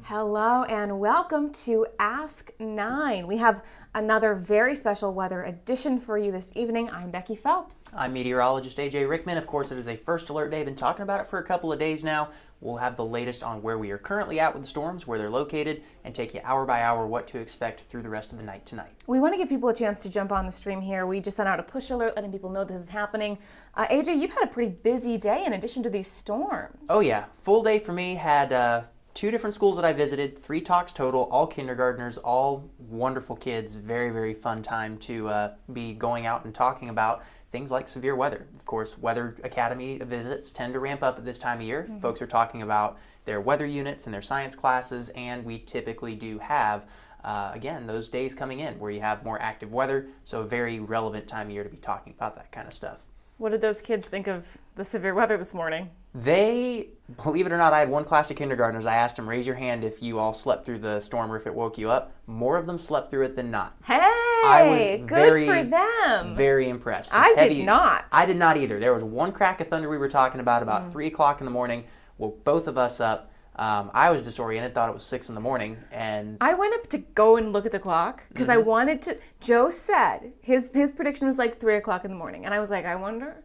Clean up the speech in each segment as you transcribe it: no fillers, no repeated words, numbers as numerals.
Hello and welcome to Ask 9. We have another very special weather edition for you this evening. I'm Becky Phelps. I'm meteorologist Rickman. Of course, it is a first alert day. I've been talking about it for a couple of days now. We'll have the latest on where we are currently at with the storms, where they're located, and take you hour by hour what to expect through the rest of the night tonight. We want to give people a chance to jump on the stream here. We just sent out a push alert letting people know this is happening. AJ, you've had a pretty busy day in addition to these storms. Oh yeah, full day for me. Had 2 different schools that I visited, 3 talks total, all kindergartners, all wonderful kids. Very, very fun time to be going out and talking about things like severe weather. Of course, Weather Academy visits tend to ramp up at this time of year. Mm-hmm. Folks are talking about their weather units and their science classes, and we typically do have, again, those days coming in where you have more active weather, so a very relevant time of year to be talking about that kind of stuff. What did those kids think of the severe weather this morning? They, believe it or not, I had one class of kindergartners. I asked them, raise your hand if you all slept through the storm or if it woke you up. More of them slept through it than not. Hey, I was good for them. Very impressed. Did not. I did not either. There was one crack of thunder we were talking about 3 o'clock in the morning. Woke both of us up. I was disoriented, thought it was 6 in the morning, and I went up to go and look at the clock because I wanted to. Joe said his prediction was like 3 o'clock in the morning, and I was like, I wonder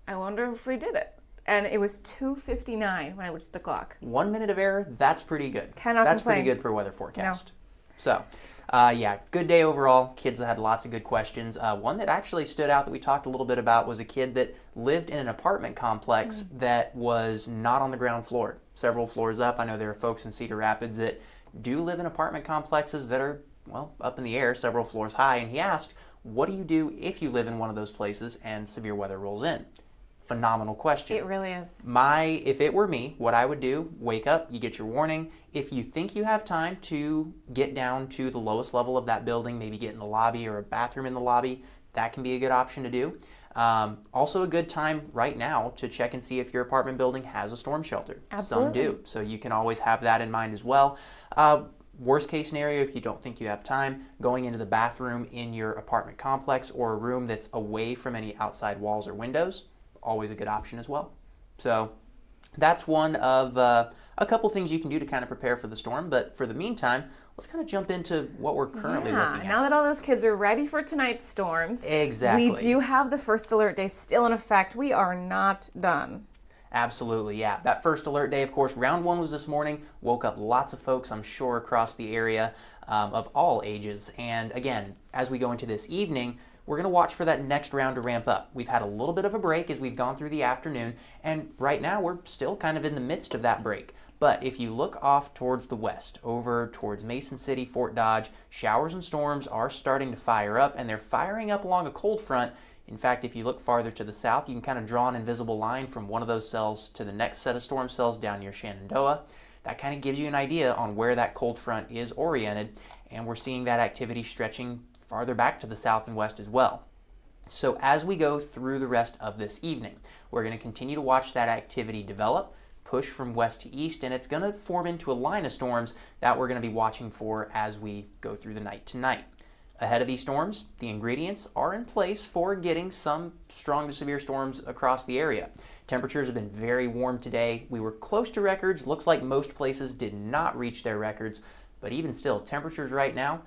if we did it. And it was 2:59 when I looked at the clock. 1 minute of error, that's pretty good. Cannot That's complain. pretty good for a weather forecast. No. So, yeah, good day overall. Kids had lots of good questions. One that actually stood out that we talked a little bit about was a kid that lived in an apartment complex that was not on the ground floor. Several floors up. I know there are folks in Cedar Rapids that do live in apartment complexes that are, well, up in the air, several floors high. And he asked, what do you do if you live in one of those places and severe weather rolls in? Phenomenal question. It really is. If it were me, what I would do, wake up, you get your warning. If you think you have time to get down to the lowest level of that building, maybe get in the lobby or a bathroom in the lobby, that can be a good option to do. Also a good time right now to check and see if your apartment building has a storm shelter. Absolutely. Some do, so you can always have that in mind as well. Worst case scenario, if you don't think you have time, going into the bathroom in your apartment complex or a room that's away from any outside walls or windows, always a good option as well. So that's one of a couple things you can do to kind of prepare for the storm. But for the meantime, let's kind of jump into what we're currently looking at. Now that all those kids are ready for tonight's storms, exactly. We do have the first alert day still in effect. We are not done. Absolutely, yeah. That first alert day, of course, round 1 was this morning. Woke up lots of folks, I'm sure, across the area of all ages. And again, as we go into this evening, we're going to watch for that next round to ramp up. We've had a little bit of a break as we've gone through the afternoon, and right now we're still kind of in the midst of that break. But if you look off towards the west, over towards Mason City, Fort Dodge, showers and storms are starting to fire up, and they're firing up along a cold front. In fact, if you look farther to the south, you can kind of draw an invisible line from one of those cells to the next set of storm cells down near Shenandoah. That kind of gives you an idea on where that cold front is oriented, and we're seeing that activity stretching farther back to the south and west as well. So as we go through the rest of this evening, we're going to continue to watch that activity develop, push from west to east, and it's going to form into a line of storms that we're going to be watching for as we go through the night tonight. Ahead of these storms, the ingredients are in place for getting some strong to severe storms across the area. Temperatures have been very warm today. We were close to records. Looks like most places did not reach their records, but even still, temperatures right now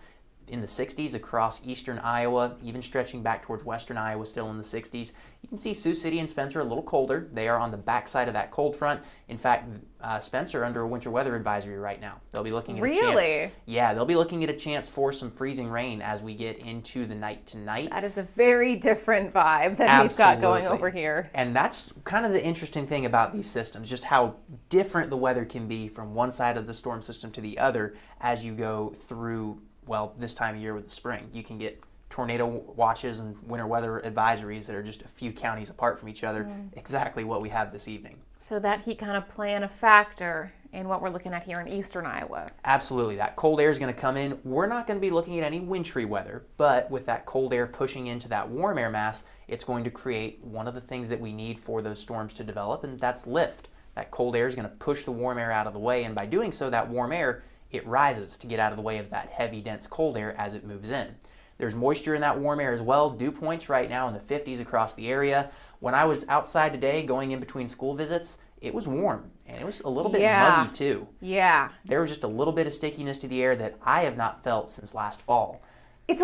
in the 60s across eastern Iowa, even stretching back towards western Iowa, still in the 60s. You can see Sioux City and Spencer a little colder. They are on the backside of that cold front. In fact, Spencer under a winter weather advisory right now. They'll be looking at a chance. Yeah, they'll be looking at a chance for some freezing rain as we get into the night tonight. That is a very different vibe than we've got going over here. And that's kind of the interesting thing about these systems, just how different the weather can be from one side of the storm system to the other as you go through, well, this time of year with the spring. You can get tornado watches and winter weather advisories that are just a few counties apart from each other, exactly what we have this evening. So that heat kind of playing a factor in what we're looking at here in eastern Iowa. Absolutely. That cold air is going to come in. We're not going to be looking at any wintry weather, but with that cold air pushing into that warm air mass, it's going to create one of the things that we need for those storms to develop, and that's lift. That cold air is going to push the warm air out of the way, and by doing so, that warm air, it rises to get out of the way of that heavy, dense cold air as it moves in. There's moisture in that warm air as well. Dew points right now in the 50s across the area. When I was outside today going in between school visits, it was warm and it was a little bit muggy too. Yeah. There was just a little bit of stickiness to the air that I have not felt since last fall. It was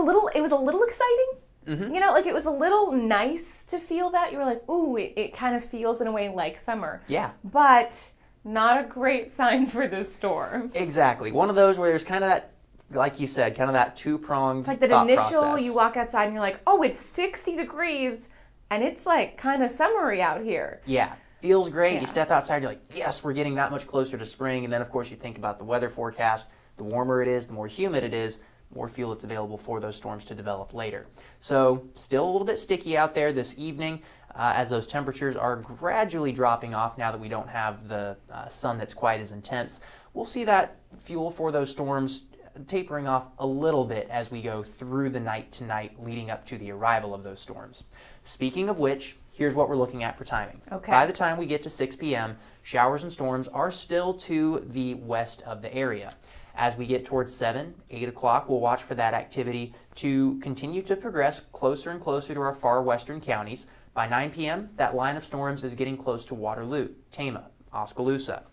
a little exciting. You know, like it was a little nice to feel that. You were like, ooh, it kind of feels in a way like summer. Yeah. But not a great sign for this storm. Exactly. One of those where there's kind of that, like you said, kind of that two-pronged Like that thought initial, process. you walk outside and you're like, oh, it's 60 degrees and it's like kind of summery out here. Yeah. Feels great. Yeah. You step outside, you're like, yes, we're getting that much closer to spring. And then, of course, you think about the weather forecast. The warmer it is, the more humid it is, more fuel that's available for those storms to develop later. So still a little bit sticky out there this evening as those temperatures are gradually dropping off now that we don't have the sun that's quite as intense. We'll see that fuel for those storms tapering off a little bit as we go through the night tonight leading up to the arrival of those storms. Speaking of which, here's what we're looking at for timing. Okay. By the time we get to 6 p.m., showers and storms are still to the west of the area. As we get towards 7, 8 o'clock, we'll watch for that activity to continue to progress closer and closer to our far western counties. By 9 p.m., that line of storms is getting close to Waterloo, Tama, Oskaloosa.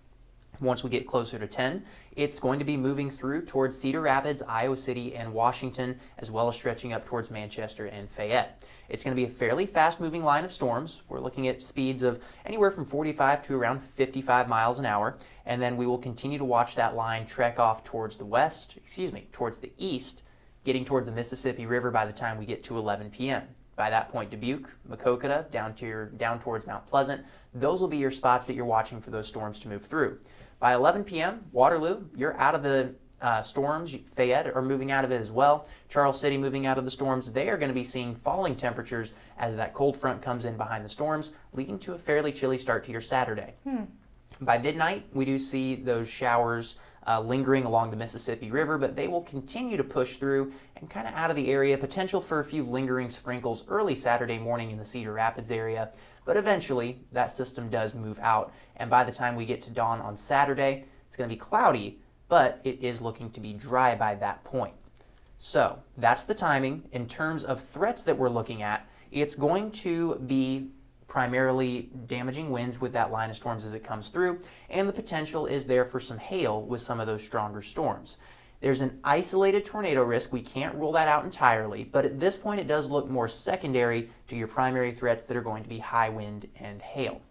Once we get closer to 10, it's going to be moving through towards Cedar Rapids, Iowa City, and Washington, as well as stretching up towards Manchester and Fayette. It's going to be a fairly fast-moving line of storms. We're looking at speeds of anywhere from 45 to around 55 miles an hour, and then we will continue to watch that line trek off towards the east, getting towards the Mississippi River by the time we get to 11 p.m. By that point, Dubuque, Maquoketa, down towards Mount Pleasant, those will be your spots that you're watching for those storms to move through. By 11 p.m., Waterloo, you're out of the storms. Fayette are moving out of it as well. Charles City moving out of the storms. They are going to be seeing falling temperatures as that cold front comes in behind the storms, leading to a fairly chilly start to your Saturday. By midnight, we do see those showers lingering along the Mississippi River, but they will continue to push through and kind of out of the area. Potential for a few lingering sprinkles early Saturday morning in the Cedar Rapids area, but eventually that system does move out, and by the time we get to dawn on Saturday, it's going to be cloudy, but it is looking to be dry by that point. So that's the timing. In terms of threats that we're looking at, it's going to be primarily damaging winds with that line of storms as it comes through, and the potential is there for some hail with some of those stronger storms. There's an isolated tornado risk. We can't rule that out entirely, but at this point it does look more secondary to your primary threats that are going to be high wind and hail.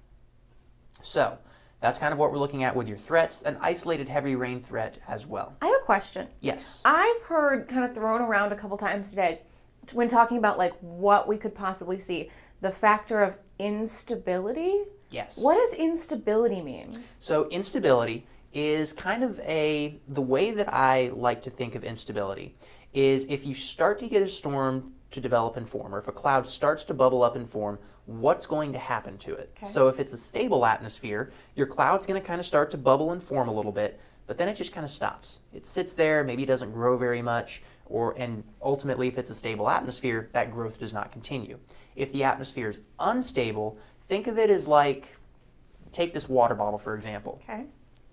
So that's kind of what we're looking at with your threats, an isolated heavy rain threat as well. I have a question. Yes. I've heard kind of thrown around a couple times today when talking about like what we could possibly see, the factor of instability. Yes. What does instability mean? So instability is kind of the way that I like to think of instability is if you start to get a storm to develop and form, or if a cloud starts to bubble up and form, what's going to happen to it? Okay. So if it's a stable atmosphere, your cloud's going to kind of start to bubble and form a little bit, but then it just kind of stops. It sits there, maybe it doesn't grow very much, and ultimately if it's a stable atmosphere, that growth does not continue. If the atmosphere is unstable, think of it as like, take this water bottle for example. Okay.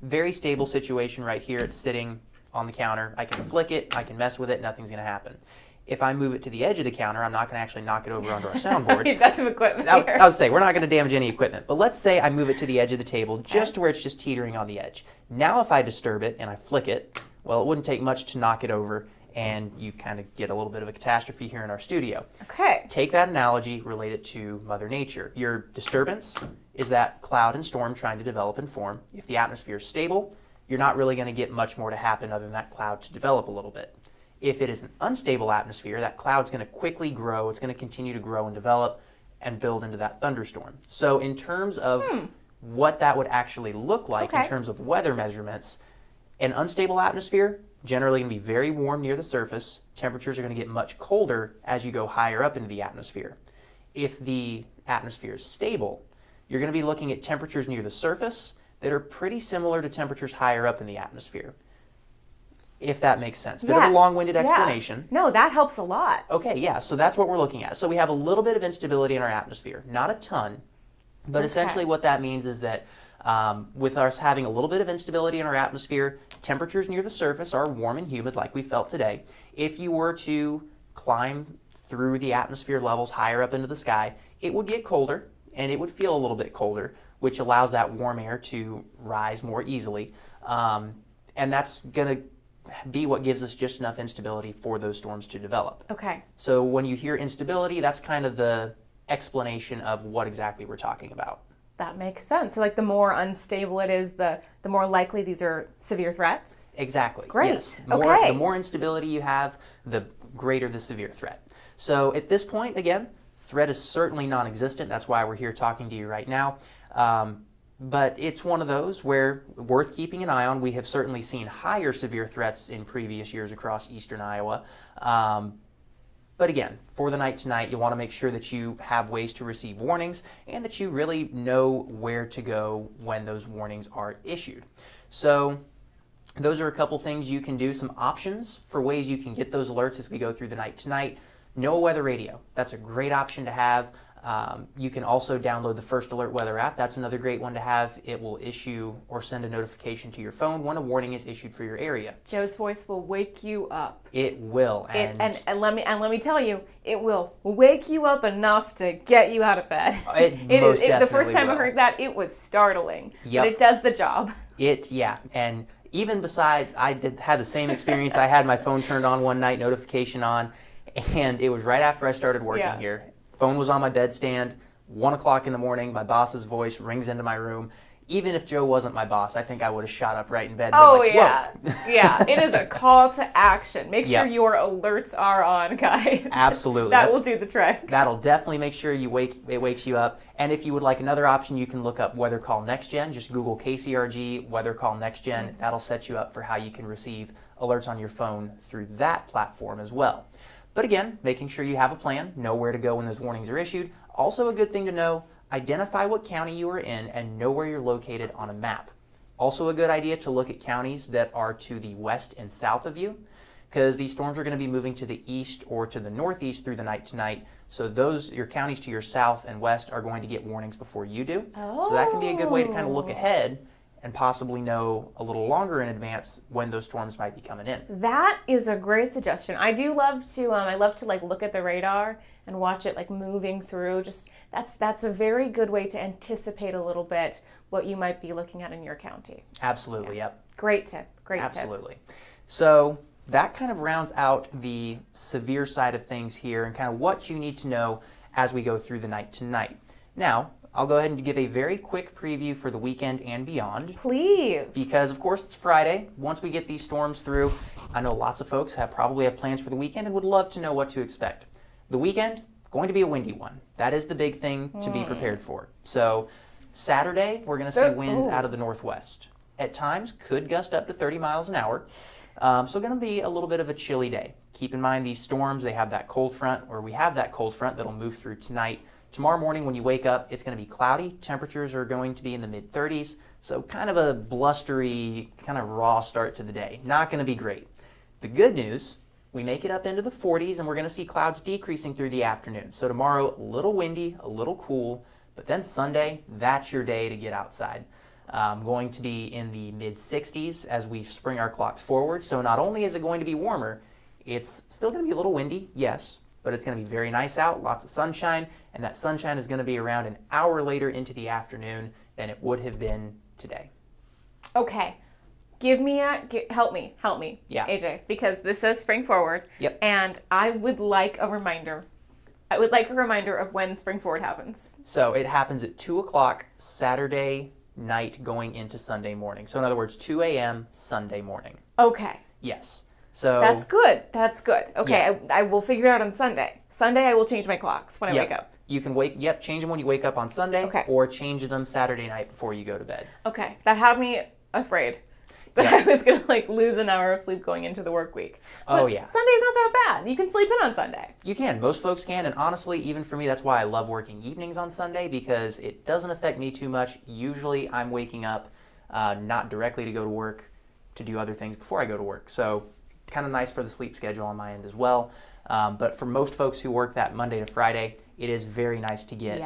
Very stable situation right here. It's sitting on the counter. I can flick it, I can mess with it, nothing's going to happen. If I move it to the edge of the counter, I'm not going to actually knock it over onto our soundboard. You've got some equipment I here. would say, we're not going to damage any equipment. But let's say I move it to the edge of the table, just to where it's just teetering on the edge. Now if I disturb it and I flick it, well, it wouldn't take much to knock it over, and you kind of get a little bit of a catastrophe here in our studio. Okay. Take that analogy, relate it to Mother Nature. Your disturbance is that cloud and storm trying to develop and form. If the atmosphere is stable, you're not really going to get much more to happen other than that cloud to develop a little bit. If it is an unstable atmosphere, that cloud's going to quickly grow. It's going to continue to grow and develop and build into that thunderstorm. So in terms of what that would actually look like in terms of weather measurements, an unstable atmosphere, generally going to be very warm near the surface. Temperatures are going to get much colder as you go higher up into the atmosphere. If the atmosphere is stable, you're going to be looking at temperatures near the surface that are pretty similar to temperatures higher up in the atmosphere. If that makes sense. Bit of a long-winded explanation. No, that helps a lot. Okay, yeah, so that's what we're looking at. So we have a little bit of instability in our atmosphere. Not a ton, but essentially what that means is that with us having a little bit of instability in our atmosphere, temperatures near the surface are warm and humid like we felt today. If you were to climb through the atmosphere levels higher up into the sky, it would get colder and it would feel a little bit colder, which allows that warm air to rise more easily. And that's going to be what gives us just enough instability for those storms to develop. Okay. So when you hear instability, that's kind of the explanation of what exactly we're talking about. That makes sense. So like the more unstable it is, the more likely these are severe threats? Exactly. Great. Yes. Okay. The more instability you have, the greater the severe threat. So at this point, again, threat is certainly non-existent. That's why we're here talking to you right now. But it's one of those where worth keeping an eye on. We have certainly seen higher severe threats in previous years across eastern Iowa. But again, for the night tonight, you want to make sure that you have ways to receive warnings and that you really know where to go when those warnings are issued. So those are a couple things you can do, some options for ways you can get those alerts as we go through the night tonight. No weather radio. That's a great option to have. You can also download the First Alert Weather app. That's another great one to have. It will issue or send a notification to your phone when a warning is issued for your area. Joe's voice will wake you up. It will. And let me tell you, it will wake you up enough to get you out of bed. The first time I heard that, it was startling. Yep. But it does the job. Yeah. And even besides, I did have the same experience. I had my phone turned on one night, notification on, and it was right after I started working here. Phone was on my bedstand, 1 o'clock in the morning, my boss's voice rings into my room. Even if Joe wasn't my boss, I think I would have shot up right in bed. Oh, like, yeah. Yeah, it is a call to action. Make sure Yep. your alerts are on, guys. Absolutely. That will do the trick. That'll definitely make sure it wakes you up. And if you would like another option, you can look up Weather Call Next Gen. Just Google KCRG Weather Call Next Gen. That'll set you up for how you can receive alerts on your phone through that platform as well. But again, making sure you have a plan, know where to go when those warnings are issued. Also a good thing to know, identify what county you are in and know where you're located on a map. Also a good idea to look at counties that are to the west and south of you, because these storms are going to be moving to the east or to the northeast through the night tonight. So your counties to your south and west are going to get warnings before you do. Oh. So that can be a good way to kind of look ahead and possibly know a little longer in advance when those storms might be coming in. That is a great suggestion. I do love to. I love to like look at the radar and watch it like moving through. Just that's a very good way to anticipate a little bit what you might be looking at in your county. Absolutely. Yeah. Yep. Great tip. Great tip. Absolutely. So that kind of rounds out the severe side of things here and kind of what you need to know as we go through the night tonight. Now, I'll go ahead and give a very quick preview for the weekend and beyond. Please. Because, of course, it's Friday. Once we get these storms through, I know lots of folks probably have plans for the weekend and would love to know what to expect. The weekend, going to be a windy one. That is the big thing to be prepared for. So, Saturday, we're going to see winds out of the northwest. At times, could gust up to 30 miles an hour. So, going to be a little bit of a chilly day. Keep in mind these storms, they have that cold front, or we have that cold front that'll move through tonight. Tomorrow morning when you wake up, it's going to be cloudy. Temperatures are going to be in the mid-30s, so kind of a blustery, kind of raw start to the day. Not going to be great. The good news, we make it up into the 40s, and we're going to see clouds decreasing through the afternoon. So tomorrow, a little windy, a little cool, but then Sunday, that's your day to get outside. Going to be in the mid-60s as we spring our clocks forward. So not only is it going to be warmer, it's still going to be a little windy, yes, but it's going to be very nice out, lots of sunshine, and that sunshine is going to be around an hour later into the afternoon than it would have been today. Okay. Help me, Yeah. AJ, because this says spring forward. Yep. And I would like a reminder. I would like a reminder of when spring forward happens. So it happens at 2 o'clock Saturday night going into Sunday morning. So in other words, 2 a.m. Sunday morning. Okay. Yes. So That's good. Okay, Yeah. I will figure it out on Sunday. Sunday I will change my clocks when I wake up. You can change them when you wake up on Sunday, Okay. or change them Saturday night before you go to bed. Okay, that had me afraid that Yeah. I was going to lose an hour of sleep going into the work week. But Oh, yeah. Sunday's not so bad. You can sleep in on Sunday. You can. Most folks can, and honestly, even for me, that's why I love working evenings on Sunday, because it doesn't affect me too much. Usually I'm waking up not directly to go to work, to do other things before I go to work. So kind of nice for the sleep schedule on my end as well. But for most folks who work that Monday to Friday, it is very nice to get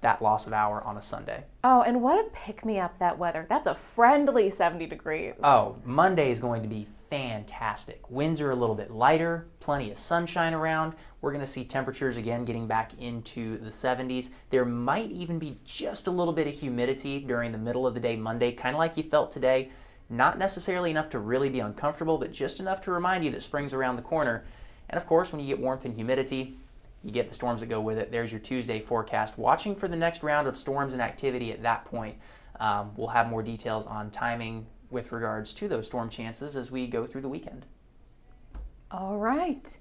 that loss of hour on a Sunday. Oh, and what a pick-me-up that weather. That's a friendly 70 degrees. Oh, Monday is going to be fantastic. Winds are a little bit lighter, plenty of sunshine around. We're going to see temperatures again getting back into the 70s. There might even be just a little bit of humidity during the middle of the day Monday, kind of like you felt today. Not necessarily enough to really be uncomfortable, but just enough to remind you that spring's around the corner. And of course, when you get warmth and humidity, you get the storms that go with it. There's your Tuesday forecast. Watching for the next round of storms and activity at that point. We'll have more details on timing with regards to those storm chances as we go through the weekend. All right.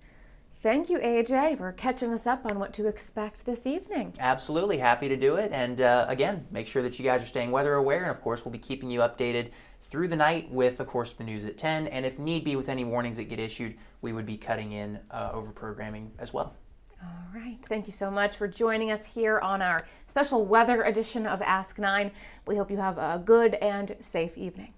Thank you, AJ, for catching us up on what to expect this evening. Absolutely. Happy to do it. And again, make sure that you guys are staying weather aware. And of course, we'll be keeping you updated through the night with, of course, the news at 10. And if need be, with any warnings that get issued, we would be cutting in over programming as well. All right. Thank you so much for joining us here on our special weather edition of Ask 9. We hope you have a good and safe evening.